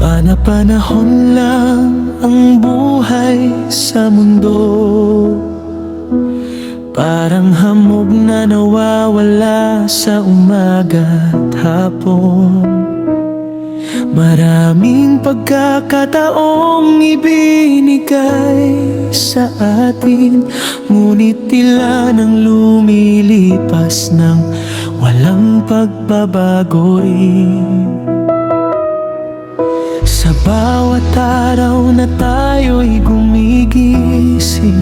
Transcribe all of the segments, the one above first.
Pana-panahon lang ang buhay sa mundo, parang hamog na nawawala sa umaga't hapon. Maraming pagkakataong ibinigay sa atin, ngunit tila nang lumilipas ng walang pagbabago rin. Sa bawat araw na tayo'y gumigising,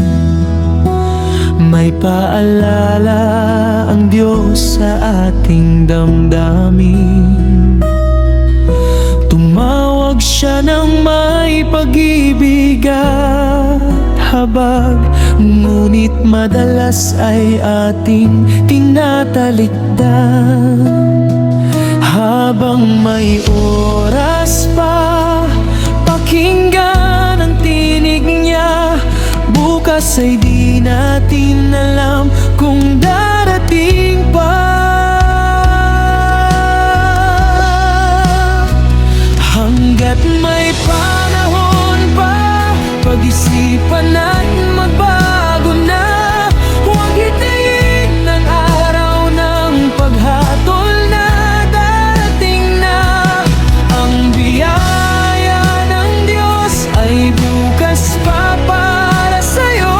may paalala ang Diyos sa ating damdamin. Tumawag siya ng may pag-ibig at habag, ngunit madalas ay ating tinatalikdan. Habang may oras pa, pakinggan ang tinig niya. Bukas ay di natin alam kung darating pa. Hanggat may panahon pa, pag-isipan at magbago na. Huwag hitayin ang araw ng paghatol na darating na. Ang biyaya ng Diyos ay bukas pa para sa'yo.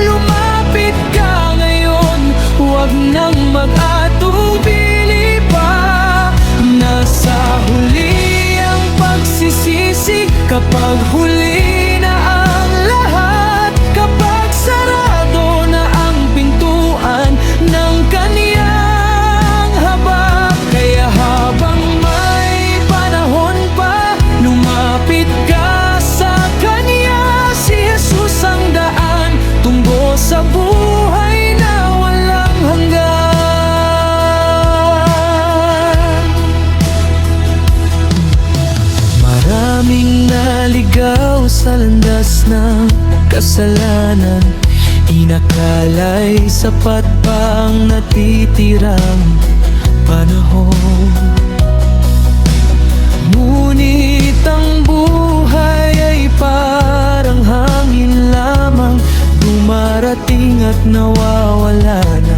Lumapit ka ngayon, huwag nang mag-atubili pa. Nasa huli ang pagsisisi, kapag huli na ang lahat, kapag sarado na ang pintuan ng kaniyang habag. Kaya habang may panahon pa, lumapit ka sa kaniya. Si Jesus ang daan tungo sa buhay na walang hanggan. Maraming naligaw sa landas ng kasalanan, inakala'y sapat pa ang natitirang panahon. Ngunit ang buhay ay parang hangin lamang, dumarating at nawawala na,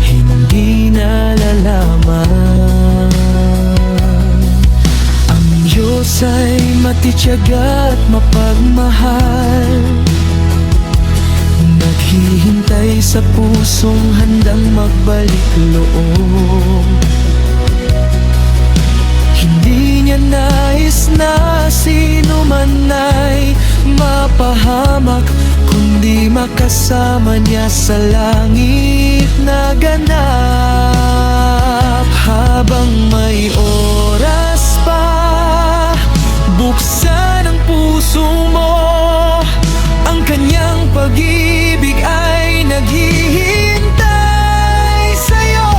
hindi nalalaman. Ang Diyos ay matitiyaga at mapagmahal, naghihintay sa pusong handang magbalik loob. Hindi niya nais na sino man ay mapahamak, kundi makasama niya sa langit na ganap. Habang may oras pa, buksan ang puso mo. Ang kanyang pag-ibig ay naghihintay sa'yo.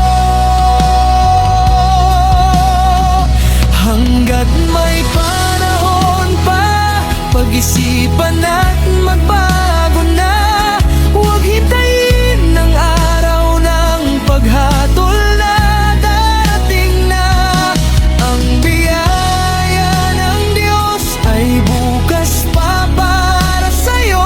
Hanggat may panahon pa, pag-isipan at magbago na. Huwag hintayin ang araw ng paghatol na darating na. Ang biyaya ng Diyos ay bukas pa para sa'yo.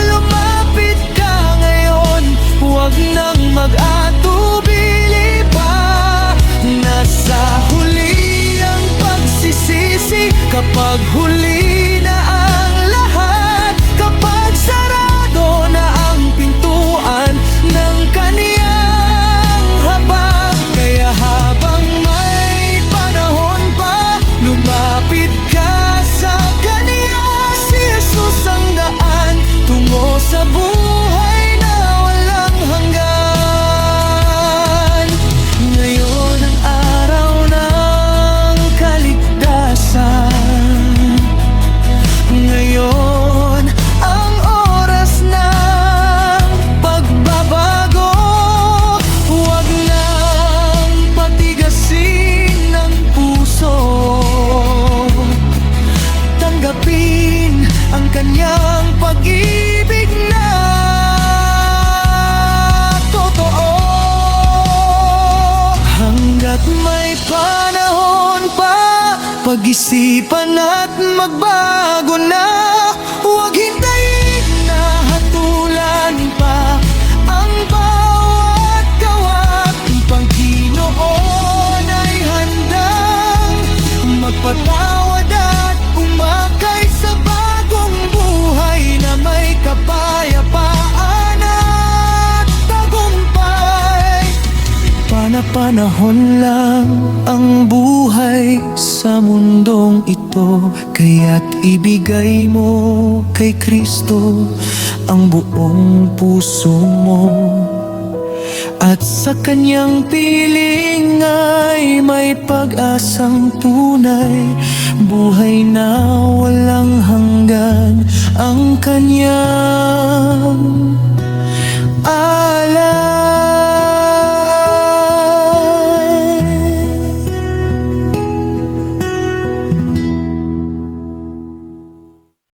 Lumapit ka ngayon, huwag nang mag-atubili pa. Nasa huli ang pagsisisi, kapag huli na ang lahat, kapag sarado na ang pintuan ng kaniyang habag. Kaya habang may panahon pa, lumapit ka sa kaniya. Si Jesus ang daan tungo sa buhay na walang hanggan. Ngayon ang araw ng kaligtasan, Pag-isipan at magbago na. Huwag hintayin na hatulan pa ang bawat gawa. Panginoon ay handang magpatawad at umakay sa bagong buhay na may kapayapaan at tagumpay. Pana-panahon lang ang buhay sa mundong ito, kaya't ibigay mo kay Kristo ang buong puso mo. At sa kanyang piling ay may pag-asang tunay, buhay na walang hanggan ang kanya.